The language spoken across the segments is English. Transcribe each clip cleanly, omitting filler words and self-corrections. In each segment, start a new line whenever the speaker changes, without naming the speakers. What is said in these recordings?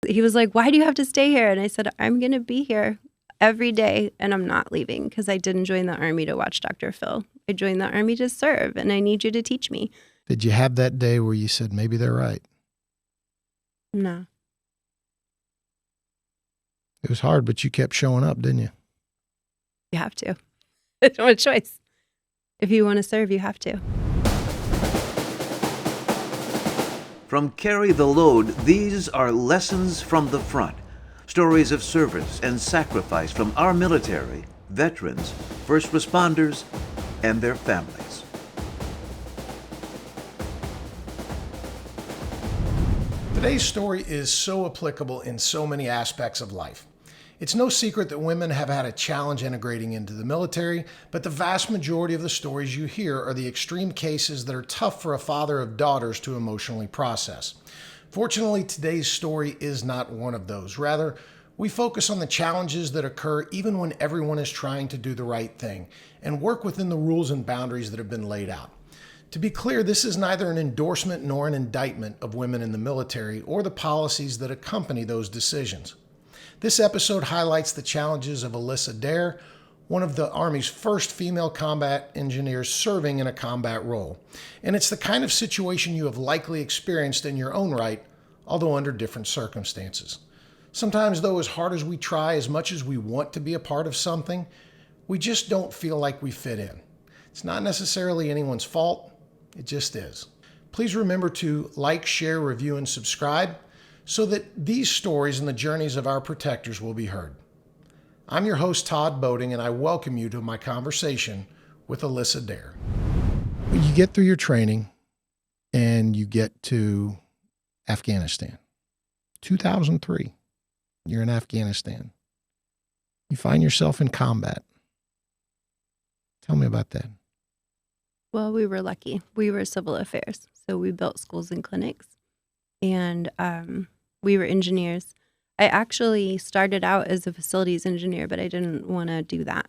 He was like, why do you have to stay here? And I said, I'm going to be here every day and I'm not leaving because I didn't join the Army to watch Dr. Phil. I joined the Army to serve and I need you to teach me.
Did you have that day where you said, maybe they're right?
No.
It was hard, but you kept showing up, didn't you?
You have to. There's no choice. If you want to serve, you have to.
From Carry the Load, these are Lessons from the Front. Stories of service and sacrifice from our military, veterans, first responders, and their families.
Today's story is so applicable in so many aspects of life. It's no secret that women have had a challenge integrating into the military, but the vast majority of the stories you hear are the extreme cases that are tough for a father of daughters to emotionally process. Fortunately, today's story is not one of those. Rather, we focus on the challenges that occur even when everyone is trying to do the right thing and work within the rules and boundaries that have been laid out. To be clear, this is neither an endorsement nor an indictment of women in the military or the policies that accompany those decisions. This episode highlights the challenges of Alissa Dare, one of the Army's first female combat engineers serving in a combat role. And it's the kind of situation you have likely experienced in your own right, although under different circumstances. Sometimes, though, as hard as we try, as much as we want to be a part of something, we just don't feel like we fit in. It's not necessarily anyone's fault, it just is. Please remember to like, share, review, and subscribe, so that these stories and the journeys of our protectors will be heard. I'm your host, Todd Boating, and I welcome you to my conversation with Alissa Dare. You get through your training and you get to Afghanistan. 2003, you're in Afghanistan. You find yourself in combat. Tell me about that.
Well, we were lucky. We were civil affairs. So we built schools and clinics. And we were engineers. I actually started out as a facilities engineer, but I didn't want to do that.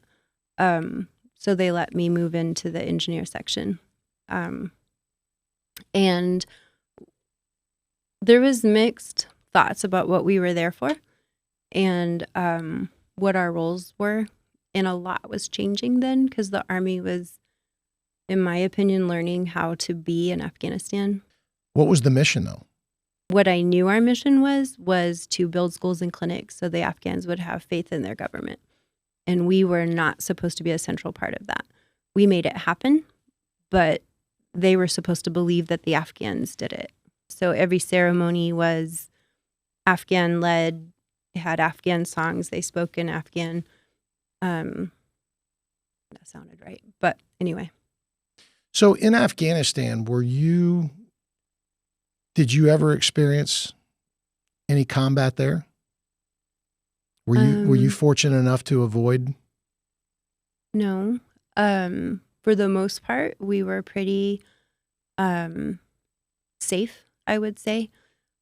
So they let me move into the engineer section. And there was mixed thoughts about what we were there for and what our roles were. And a lot was changing then because the Army was, in my opinion, learning how to be in Afghanistan.
What was the mission, though?
What I knew our mission was to build schools and clinics so the Afghans would have faith in their government. And we were not supposed to be a central part of that. We made it happen, but they were supposed to believe that the Afghans did it. So every ceremony was Afghan-led. It had Afghan songs. They spoke in Afghan. That sounded right. But anyway.
So in Afghanistan, did you ever experience any combat there? Were you fortunate enough to avoid?
No. For the most part, we were pretty safe, I would say.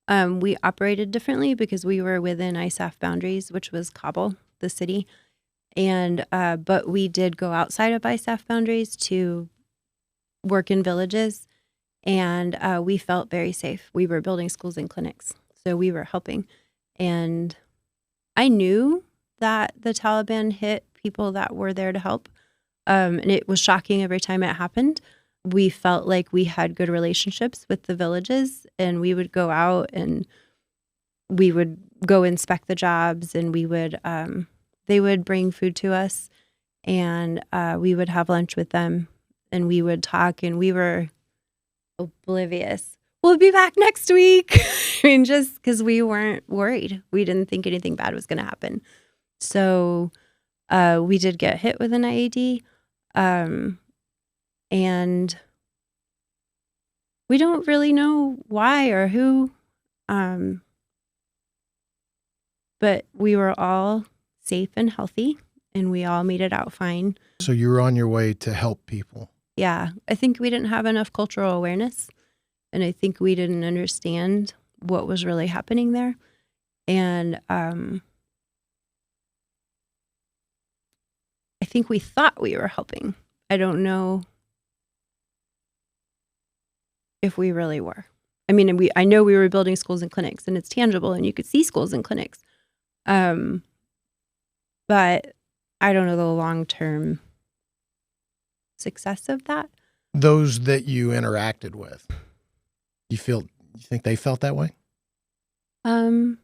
We operated differently because we were within ISAF boundaries, which was Kabul, the city. And but we did go outside of ISAF boundaries to work in villages. And we felt very safe. We were building schools and clinics, so we were helping. And I knew that the Taliban hit people that were there to help. And it was shocking every time it happened. We felt like we had good relationships with the villages, and we would go out and we would go inspect the jobs, and we would they would bring food to us, and we would have lunch with them, and we would talk, and we were oblivious. We'll be back next week. I mean, just because we weren't worried. We didn't think anything bad was going to happen. So we did get hit with an IED. And we don't really know why or who. But we were all safe and healthy, and we all made it out fine.
So you were on your way to help people.
Yeah, I think we didn't have enough cultural awareness, and I think we didn't understand what was really happening there. And I think we thought we were helping. I don't know if we really were. I mean, I know we were building schools and clinics, and it's tangible, and you could see schools and clinics. But I don't know the long-term success of that.
Those that you interacted with, you think they felt that way? The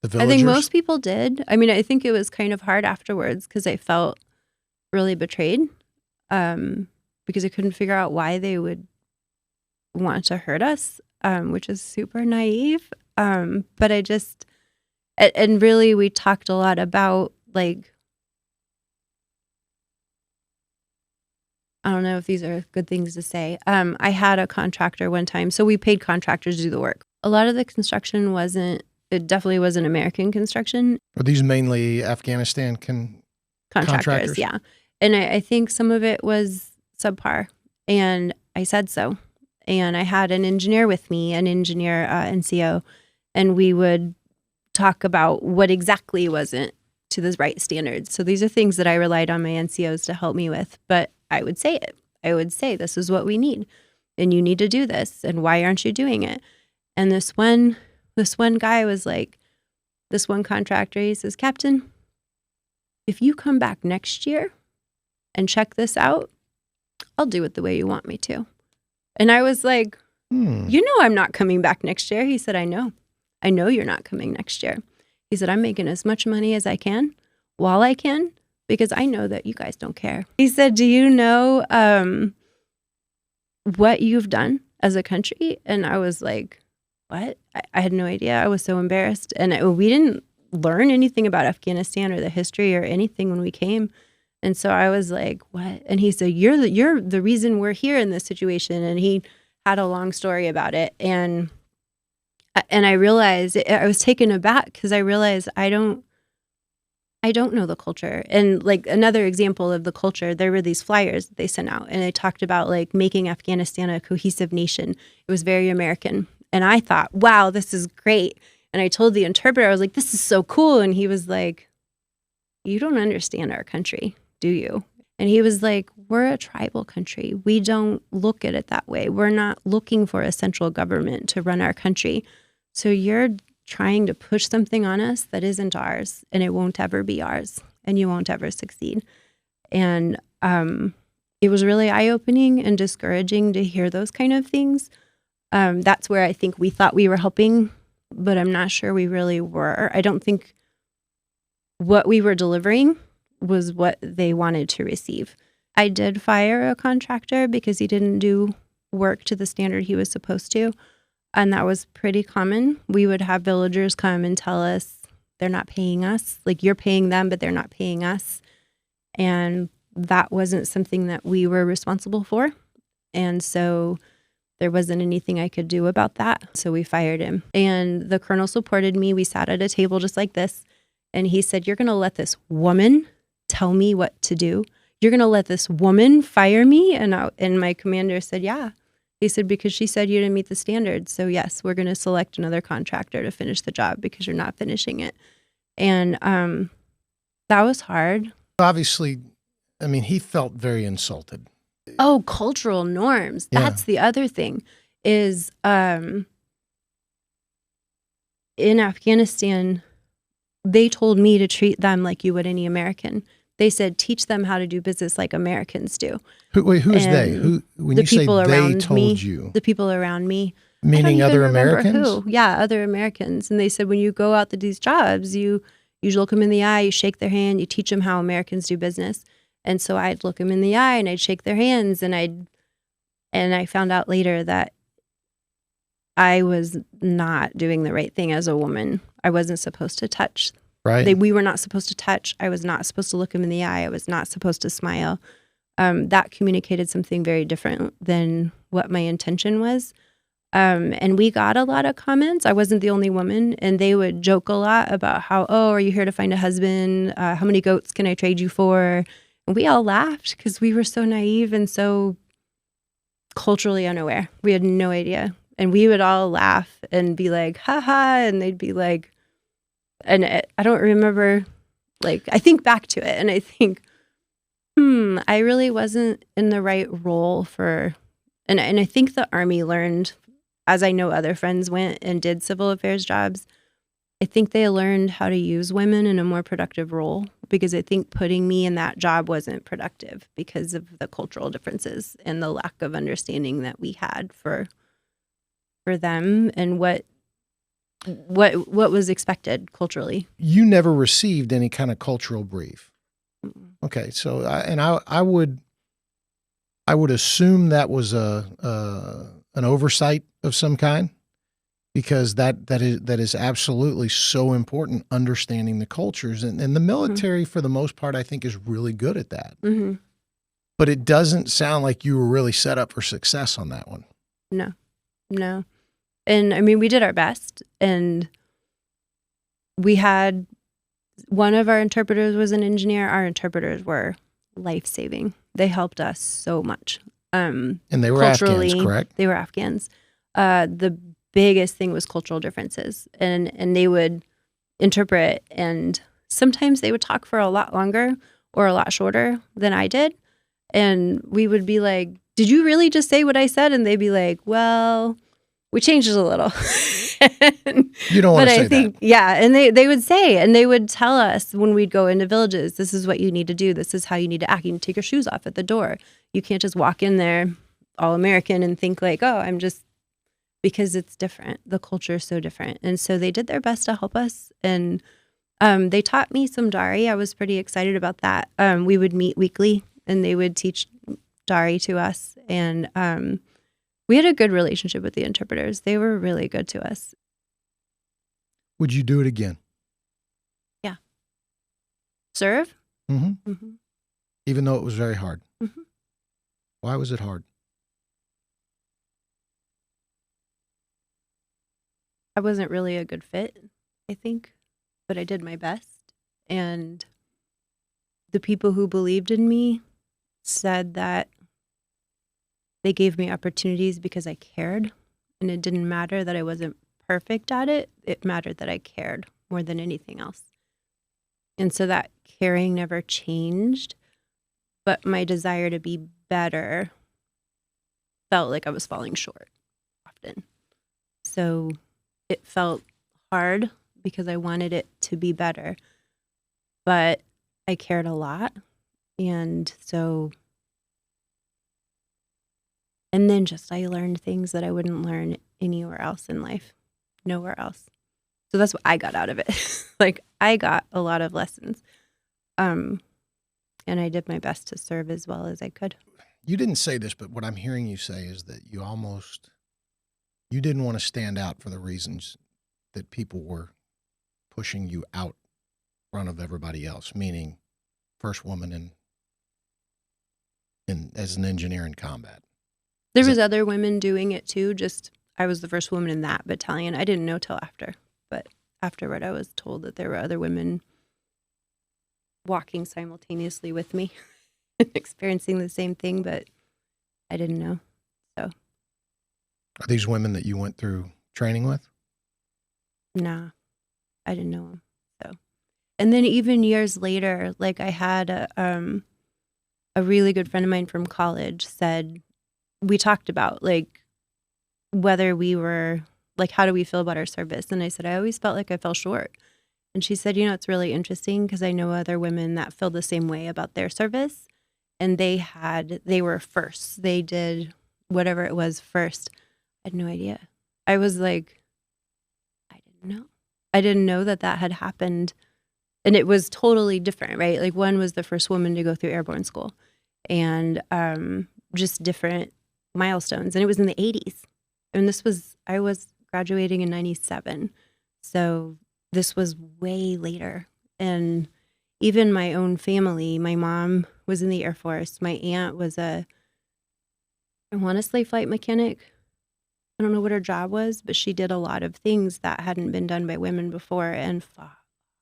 villagers?
I think most people did. I mean, I think it was kind of hard afterwards because I felt really betrayed, because I couldn't figure out why they would want to hurt us, which is super naive. But I just, and really we talked a lot about, like, I don't know if these are good things to say. I had a contractor one time, so we paid contractors to do the work. A lot of the construction it definitely wasn't American construction.
Are these mainly Afghanistan contractors?
Yeah. And I think some of it was subpar, and I said so. And I had an engineer with me, NCO, and we would talk about what exactly wasn't to the right standards. So these are things that I relied on my NCOs to help me with, but I would say it. I would say, this is what we need, and you need to do this, and why aren't you doing it? And this one guy was like, this one contractor, he says, Captain, if you come back next year and check this out, I'll do it the way you want me to. And I was like, You know I'm not coming back next year. He said, I know you're not coming next year. He said, I'm making as much money as I can while I can, because I know that you guys don't care. He said, do you know what you've done as a country? And I was like, what? I had no idea. I was so embarrassed. And we didn't learn anything about Afghanistan or the history or anything when we came. And so I was like, what? And he said, you're the reason we're here in this situation. And he had a long story about it. And I realized, I was taken aback because I realized I don't know the culture. And like another example of the culture, there were these flyers that they sent out, and they talked about like making Afghanistan a cohesive nation. It was very American. And I thought, wow, this is great. And I told the interpreter, I was like, this is so cool. And he was like, you don't understand our country, do you? And he was like, we're a tribal country. We don't look at it that way. We're not looking for a central government to run our country. So you're trying to push something on us that isn't ours, and it won't ever be ours, and you won't ever succeed. And it was really eye-opening and discouraging to hear those kind of things. That's where I think we thought we were helping, but I'm not sure we really were. I don't think what we were delivering was what they wanted to receive. I did fire a contractor because he didn't do work to the standard he was supposed to. And that was pretty common. We would have villagers come and tell us they're not paying us. Like, you're paying them, but they're not paying us. And that wasn't something that we were responsible for. And so there wasn't anything I could do about that. So we fired him. And the colonel supported me. We sat at a table just like this. And he said, you're going to let this woman tell me what to do? You're going to let this woman fire me? And my commander said, yeah. He said, because she said you didn't meet the standards. So yes, we're going to select another contractor to finish the job because you're not finishing it. And that was hard.
Obviously, I mean, he felt very insulted.
Oh, cultural norms.
Yeah.
That's the other thing is in Afghanistan, they told me to treat them like you would any American. They said, teach them how to do business like Americans do.
Who is they? When
the
you say
people
they
around
told
me,
you?
the people around me.
Meaning other Americans?
Who. Yeah, other Americans. And they said, when you go out to these jobs, you look them in the eye, you shake their hand, you teach them how Americans do business. And so I'd look them in the eye and I'd shake their hands, and I found out later that I was not doing the right thing as a woman. I wasn't supposed to touch.
Right.
We were not supposed to touch. I was not supposed to look him in the eye. I was not supposed to smile. That communicated something very different than what my intention was. And we got a lot of comments. I wasn't the only woman. And they would joke a lot about how, oh, are you here to find a husband? How many goats can I trade you for? And we all laughed because we were so naive and so culturally unaware. We had no idea. And we would all laugh and be like, ha ha. And they'd be like, and I don't remember, like, I think back to it and I think, I really wasn't in the right role for, and I think the Army learned as I know other friends went and did civil affairs jobs, I think they learned how to use women in a more productive role, because I think putting me in that job wasn't productive because of the cultural differences and the lack of understanding that we had for them and what was expected culturally.
You never received any kind of cultural brief.
Mm-mm.
Okay, so I would assume that was an oversight of some kind, because that is absolutely so important, understanding the cultures, and the military for the most part I think is really good at that.
Mm-hmm.
But it doesn't sound like you were really set up for success on that one.
No. And I mean, we did our best, and we had one of our interpreters was an engineer. Our interpreters were life-saving. They helped us so much.
And they were
Culturally,
Afghans, correct?
They were Afghans. The biggest thing was cultural differences, and they would interpret, and sometimes they would talk for a lot longer or a lot shorter than I did. And we would be like, "Did you really just say what I said?" And they'd be like, "Well, we changed it a little."
You don't want to say that.
Yeah. And they would say, and they would tell us when we'd go into villages, this is what you need to do. This is how you need to act. You need to take your shoes off at the door. You can't just walk in there all American and think like, oh, I'm just, because it's different. The culture is so different. And so they did their best to help us. And they taught me some Dari. I was pretty excited about that. We would meet weekly and they would teach Dari to us. And we had a good relationship with the interpreters. They were really good to us.
Would you do it again?
Yeah. Serve?
Mm-hmm.
Mm-hmm.
Even though it was very hard?
Mm-hmm.
Why was it hard?
I wasn't really a good fit, I think, but I did my best. And the people who believed in me said that they gave me opportunities because I cared. And it didn't matter that I wasn't perfect at it. It mattered that I cared more than anything else. And so that caring never changed. But my desire to be better felt like I was falling short often. So it felt hard because I wanted it to be better. But I cared a lot. And so, and then just I learned things that I wouldn't learn anywhere else in life, nowhere else. So that's what I got out of it. Like I got a lot of lessons. And I did my best to serve as well as I could.
You didn't say this, but what I'm hearing you say is that you didn't want to stand out for the reasons that people were pushing you out in front of everybody else, meaning first woman as an engineer in combat.
There was other women doing it too. Just I was the first woman in that battalion. I didn't know till after, but afterward I was told that there were other women walking simultaneously with me and experiencing the same thing, but I didn't know. So
Are these women that you went through training with?
nah, I didn't know them. So, and then even years later, like I had a really good friend of mine from college said, we talked about like whether we were like, how do we feel about our service? And I said, I always felt like I fell short. And she said, it's really interesting because I know other women that feel the same way about their service. And they were first. They did whatever it was first. I had no idea. I was like, I didn't know. I didn't know that had happened. And it was totally different, right? Like one was the first woman to go through airborne school and just different milestones. And it was in the 80s. And I was graduating in 97. So this was way later. And even my own family, my mom was in the Air Force. My aunt was I want to say flight mechanic. I don't know what her job was, but she did a lot of things that hadn't been done by women before and fought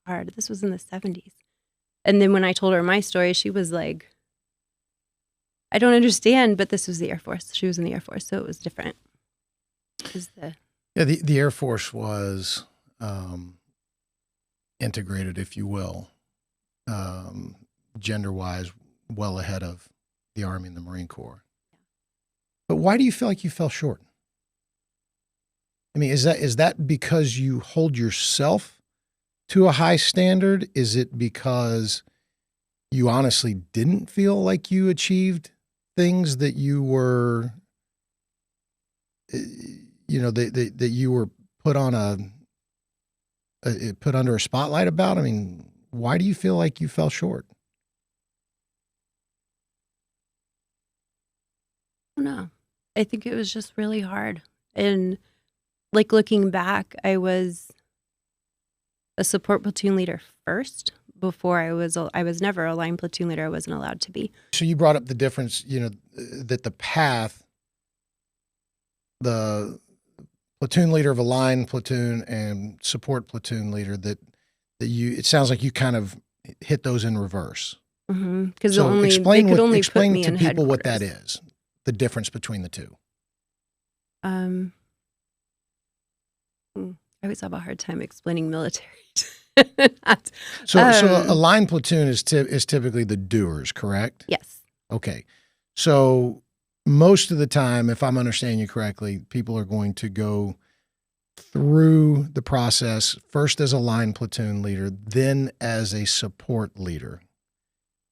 hard. This was in the 70s. And then when I told her my story, she was like, I don't understand, but this was the Air Force. She was in the Air Force, so it was different.
The Air Force was integrated, if you will, gender-wise, well ahead of the Army and the Marine Corps. But why do you feel like you fell short? I mean, is that because you hold yourself to a high standard? Is it because you honestly didn't feel like you achieved things that you were, that you were put on put under a spotlight about? I mean, why do you feel like you fell short?
No, I think it was just really hard. And like looking back, I was a support platoon leader first before I was never a line platoon leader. I wasn't allowed to be.
So you brought up the difference, that the path, the platoon leader of a line platoon and support platoon leader, that it sounds like you kind of hit those in reverse.
Because
So
they could only put
explain
me
to
in
people what
headquarters.
that is, the difference between the two.
I always have a hard time explaining military.
So a line platoon is typically the doers, correct?
Yes.
Okay. So most of the time, if I'm understanding you correctly, people are going to go through the process first as a line platoon leader, then as a support leader.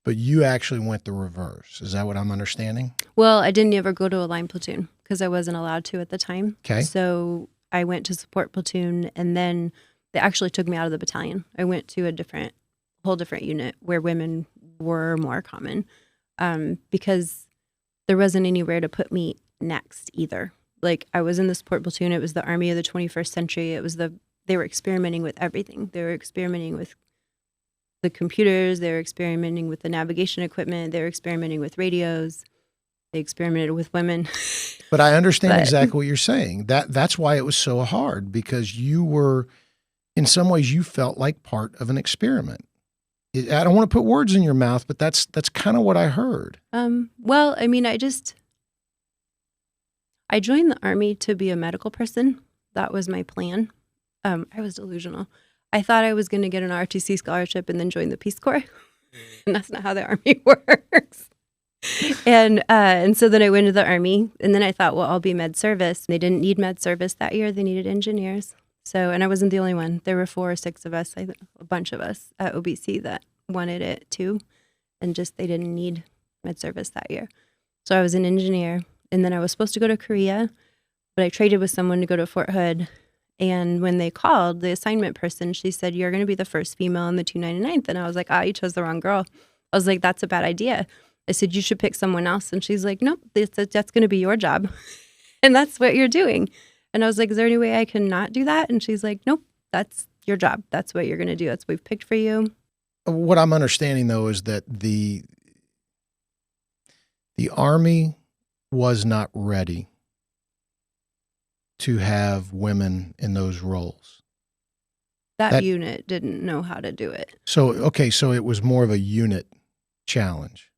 But you actually went the reverse. Is that what I'm understanding?
Well, I didn't ever go to a line platoon because I wasn't allowed to at the time.
Okay.
So I went to support platoon, and then they actually took me out of the battalion. I went to a whole different unit where women were more common, because there wasn't anywhere to put me next either. Like, I was in the support platoon. It was the Army of the 21st century. They were experimenting with everything. They were experimenting with the computers. They were experimenting with the navigation equipment. They were experimenting with radios. They experimented with women.
But I understand exactly what you're saying. That's why it was so hard, because you were, in some ways, you felt like part of an experiment. I don't want to put words in your mouth, but that's kind of what I heard.
Well, I mean, I joined the Army to be a medical person. That was my plan. I was delusional. I thought I was going to get an ROTC scholarship and then join the Peace Corps. And that's not how the Army works. And so then I went to the Army, and then I thought, well, I'll be med service. They didn't need med service that year. They needed engineers. So, and I wasn't the only one. There were 4 or 6 of us, a bunch of us at OBC that wanted it too. And just, they didn't need med service that year. So I was an engineer, and then I was supposed to go to Korea, but I traded with someone to go to Fort Hood. And when they called, the assignment person, she said, you're going to be the first female in the 299th. And I was like, you chose the wrong girl. I was like, that's a bad idea. I said, you should pick someone else. And she's like, nope, that's going to be your job. And that's what you're doing. And I was like, is there any way I can not do that? And she's like, nope, that's your job. That's what you're going to do. That's what we've picked for you.
What I'm understanding, though, is that the Army was not ready to have women in those roles.
That unit didn't know how to do it.
So it was more of a unit challenge.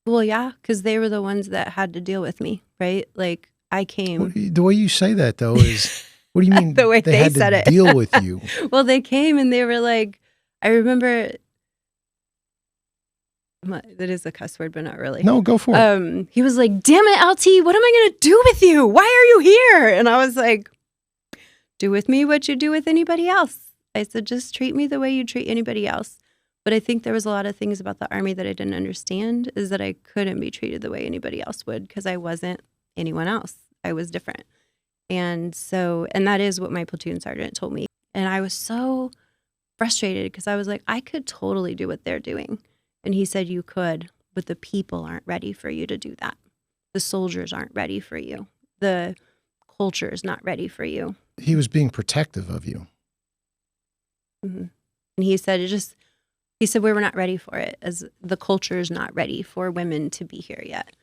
Well, yeah, because they were the ones that had to deal with me, right? Like, I came.
The way you say that, though, is, what do you mean
the way they
had
said
to
it.
deal with you?
Well, they came and they were like, I remember, that is a cuss word, but not really.
No, go for it.
He was like, damn it, LT, what am I going to do with you? Why are you here? And I was like, do with me what you do with anybody else. I said, just treat me the way you treat anybody else. But I think there was a lot of things about the Army that I didn't understand, is that I couldn't be treated the way anybody else would, because I wasn't anyone else. I was different. And that is what my platoon sergeant told me. And I was so frustrated, because I was like, I could totally do what they're doing. And he said, you could, but the people aren't ready for you to do that. The soldiers aren't ready for you. The culture is not ready for you.
He was being protective of you.
Mm-hmm. And he said, we're not ready for it, as the culture is not ready for women to be here yet.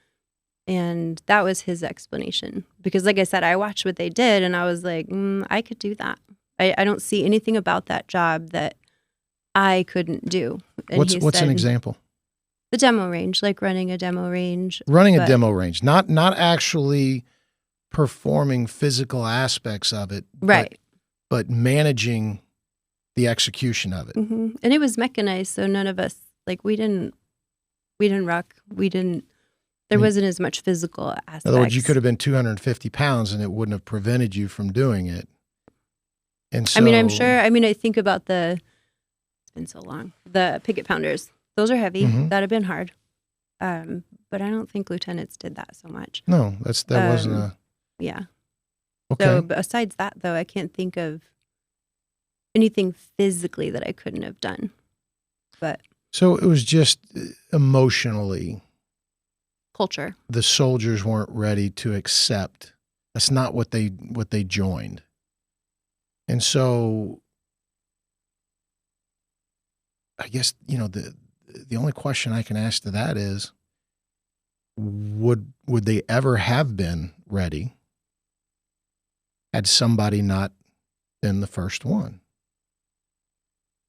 And that was his explanation. Because like I said, I watched what they did, and I was like, I could do that. I don't see anything about that job that I couldn't do. And
What's an example?
The demo range, like running a demo range.
Running a demo range, not actually performing physical aspects of it,
right?
But managing the execution of it.
Mm-hmm. And it was mechanized, so none of us, like, we didn't ruck, we didn't There wasn't as much physical aspects.
In other words, you could have been 250 pounds and it wouldn't have prevented you from doing it. And so,
I mean, I'm sure, I think about it's been so long, the picket pounders. Those are heavy.
Mhm.
That'd have been hard. But I don't think lieutenants did that so much.
No, that wasn't a...
Yeah.
Okay.
So besides that, though, I can't think of anything physically that I couldn't have done. But
So it was just emotionally,
culture.
the soldiers weren't ready to accept. That's not what they joined. And so I guess, the only question I can ask to that is, would they ever have been ready had somebody not been the first one?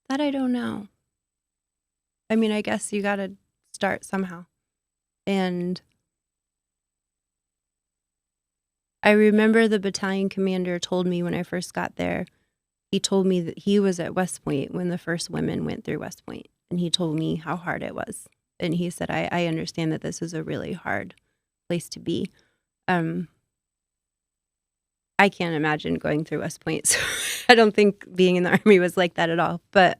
That I don't know. I mean, I guess you got to start somehow. And I remember the battalion commander told me when I first got there, he told me that he was at West Point when the first women went through West Point. And he told me how hard it was. And he said, I understand that this is a really hard place to be. I can't imagine going through West Point. So I don't think being in the Army was like that at all. But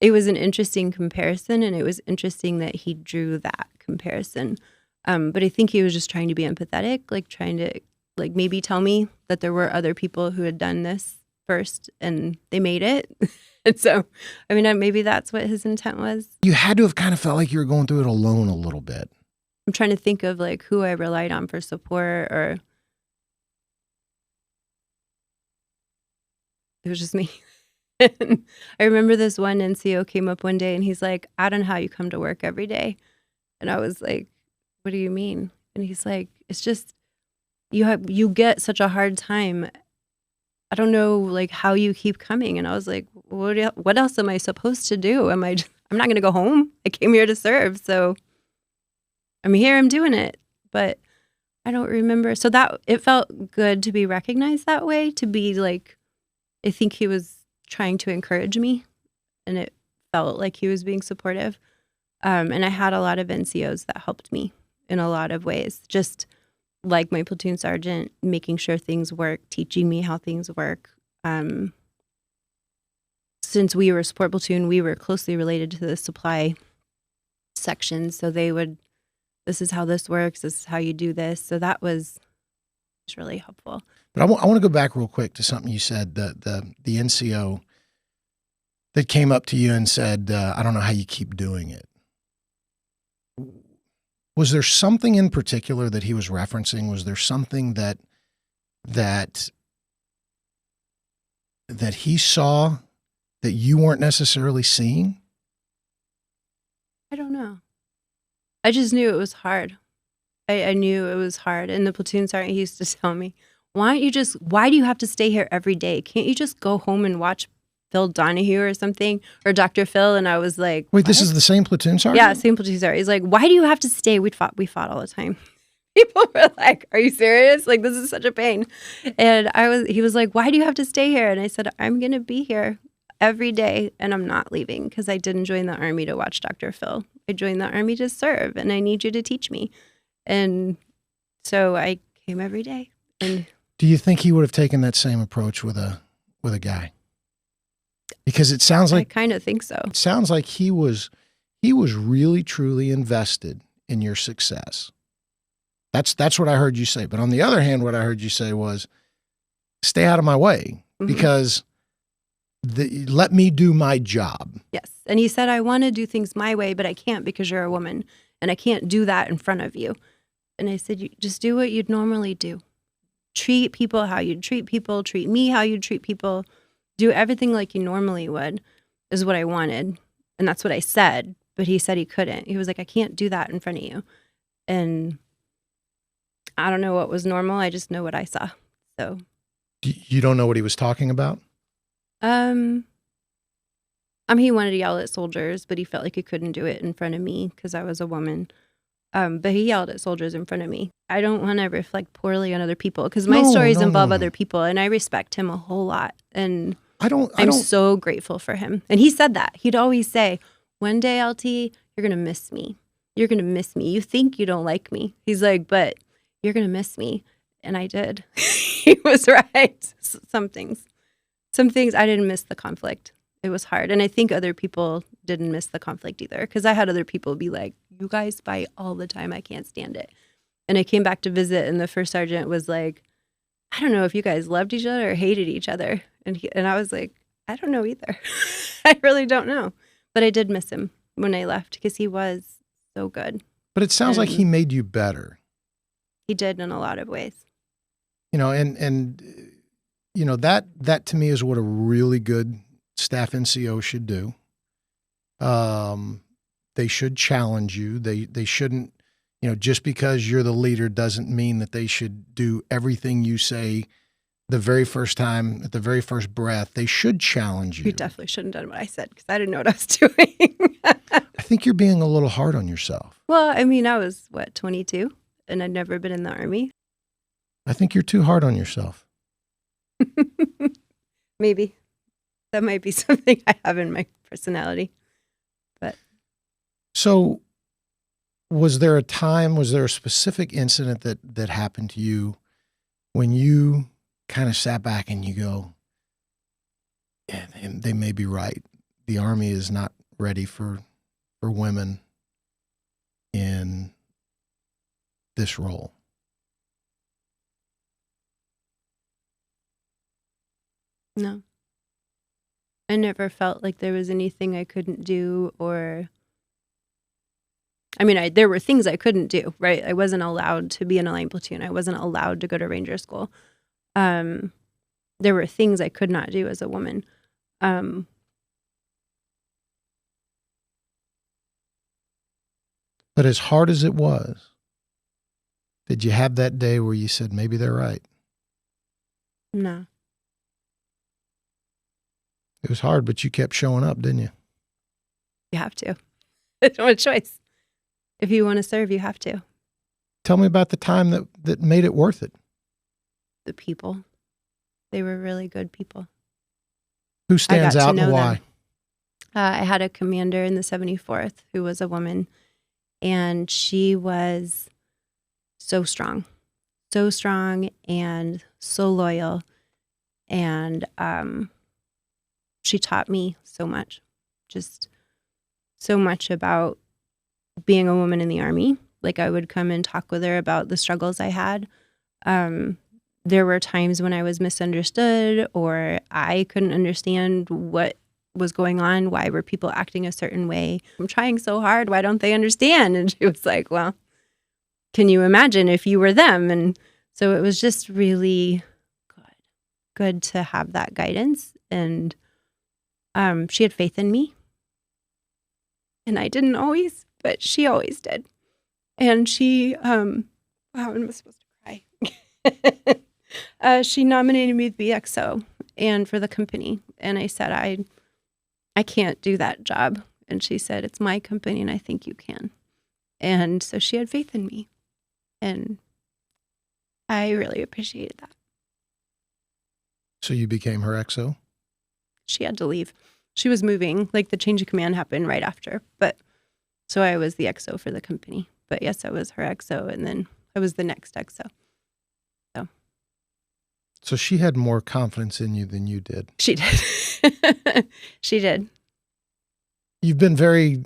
it was an interesting comparison, and it was interesting that he drew that comparison. But I think he was just trying to be empathetic, like trying to maybe tell me that there were other people who had done this first and they made it. And so, I mean, maybe that's what his intent was.
You had to have kind of felt like you were going through it alone a little bit.
I'm trying to think of who I relied on for support, or it was just me. And I remember this one NCO came up one day and he's like, I don't know how you come to work every day. And I was like, what do you mean? And he's like, it's just, you get such a hard time. I don't know how you keep coming. And I was like, what else am I supposed to do? I'm not going to go home. I came here to serve. So I'm here, I'm doing it. But I don't remember. So that it felt good to be recognized that way, to be I think he was trying to encourage me, and it felt like he was being supportive. And I had a lot of NCOs that helped me in a lot of ways, just like my platoon sergeant, making sure things work, teaching me how things work. Since we were a support platoon, we were closely related to the supply section. So they would, this is how this works, this is how you do this. So that was really helpful.
But I want to go back real quick to something you said, the NCO that came up to you and said, I don't know how you keep doing it. Was there something in particular that he was referencing? Was there something that he saw that you weren't necessarily seeing?
I don't know. I just knew it was hard. I knew it was hard. And the platoon sergeant, he used to tell me, why do you have to stay here every day? Can't you just go home and watch Phil Donahue or something, or Dr. Phil? And I was like,
wait, this is the same platoon sergeant?
Yeah, same platoon sergeant. He's like, why do you have to stay? We fought all the time. People were like, are you serious? This is such a pain. And he was like, why do you have to stay here? And I said, I'm going to be here every day and I'm not leaving, because I didn't join the Army to watch Dr. Phil. I joined the Army to serve, and I need you to teach me. And so I came every day. And
do you think he would have taken that same approach with a guy? Because it sounds like,
I kind of think so.
It sounds like he was really truly invested in your success. That's what I heard you say. But on the other hand, what I heard you say was, stay out of my way, because let me do my job.
Yes. And he said, I want to do things my way, but I can't because you're a woman, and I can't do that in front of you. And I said, you just do what you'd normally do. Treat people how you'd treat people. Treat me how you'd treat people. Do everything like you normally would, is what I wanted. And that's what I said. But he said he couldn't. He was like, I can't do that in front of you. And I don't know what was normal. I just know what I saw. So
you don't know what he was talking about?
He wanted to yell at soldiers, but he felt like he couldn't do it in front of me because I was a woman. But he yelled at soldiers in front of me. I don't want to reflect poorly on other people, because my stories involve other people, and I respect him a whole lot. And I'm so grateful for him. And he said that. He'd always say, one day, LT, you're going to miss me. you're going to miss me. You think you don't like me. He's like, but you're going to miss me. And I did. He was right. Some things I didn't miss the conflict. It was hard. And I think other people didn't miss the conflict either. Because I had other people be like, you guys fight all the time. I can't stand it. And I came back to visit, and the first sergeant was like, I don't know if you guys loved each other or hated each other. And I was like, I don't know either. I really don't know. But I did miss him when I left because he was so good.
But it sounds like
And
he made you better.
he did in a lot of ways.
You know, and you know, that to me is what a really good staff NCO should do. They should challenge you. They shouldn't, you know, just because you're the leader doesn't mean that they should do everything you say the very first time, at the very first breath. They should challenge you.
You definitely shouldn't have done what I said because I didn't know what I was doing.
I think you're being a little hard on yourself.
Well, I mean, I was, 22? And I'd never been in the Army.
I think you're too hard on yourself.
Maybe. That might be something I have in my personality. But
So was there a specific incident that happened to you when you kind of sat back and you go, yeah, they may be right. The Army is not ready for women in this role?
no. I never felt like there was anything I couldn't do or... I mean, there were things I couldn't do, right? I wasn't allowed to be in a line platoon. I wasn't allowed to go to Ranger School. There were things I could not do as a woman.
But as hard as it was, did you have that day where you said, maybe they're right?
No.
It was hard, but you kept showing up, didn't you?
You have to. There's no choice. If you want to serve, you have to.
Tell me about the time that made it worth it.
The people. They were really good people.
Who stands
I got to
out and
know
why?
them. I had a commander in the 74th who was a woman, and she was so strong and so loyal. And she taught me so much, just so much about being a woman in the Army. Like, I would come and talk with her about the struggles I had. There were times when I was misunderstood or I couldn't understand what was going on. Why were people acting a certain way? I'm trying so hard. Why don't they understand? And she was like, well, can you imagine if you were them? And so it was just really good to have that guidance. And she had faith in me. And I didn't always, but she always did. And she, wow, I'm supposed to cry. She nominated me to be XO and for the company. And I said, I can't do that job. And she said, it's my company and I think you can. And so she had faith in me. And I really appreciated that.
So you became her XO?
She had to leave. She was moving, like the change of command happened right after. But so I was the XO for the company. But yes, I was her XO, and then I was the next XO.
So she had more confidence in you than you did.
She did. She did.
You've been very,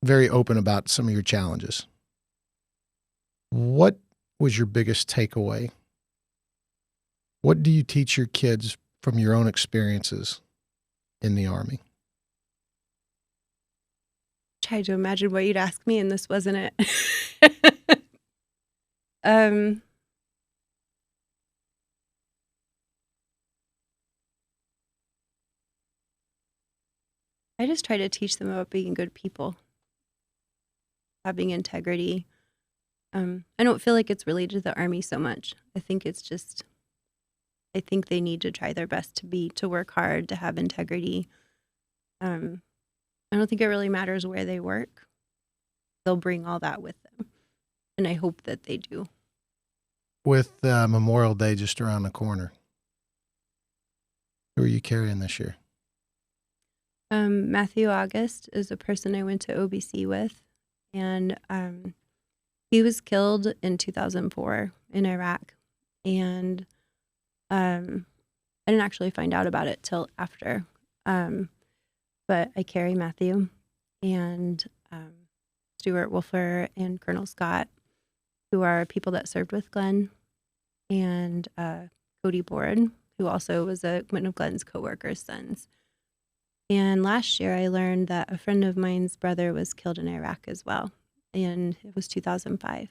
very open about some of your challenges. What was your biggest takeaway? What do you teach your kids from your own experiences in the Army?
Tried to imagine what you'd ask me, and this wasn't it. I just try to teach them about being good people, having integrity. I don't feel like it's related to the Army so much. I think it's just, I think they need to try their best to work hard, to have integrity. I don't think it really matters where they work. They'll bring all that with them. And I hope that they do.
With Memorial Day just around the corner, who are you carrying this year?
Matthew August is a person I went to OBC with, and he was killed in 2004 in Iraq, and I didn't actually find out about it till after. But I carry Matthew and Stuart Wolfer and Colonel Scott, who are people that served with Glenn, and Cody Board, who also was one of Glenn's coworkers' sons. And last year I learned that a friend of mine's brother was killed in Iraq as well, and it was 2005.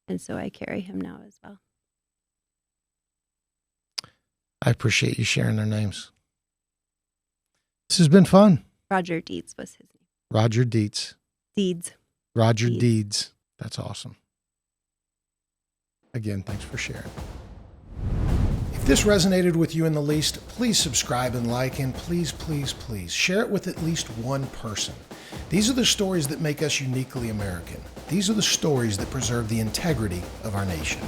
And so I carry him now as well.
I appreciate you sharing their names. This has been fun.
Roger Deeds was his name.
Roger Dietz.
Deeds.
Roger Deeds. That's awesome. Again, thanks for sharing. If this resonated with you in the least, please subscribe and like, and please, please, please share it with at least one person. These are the stories that make us uniquely American. These are the stories that preserve the integrity of our nation.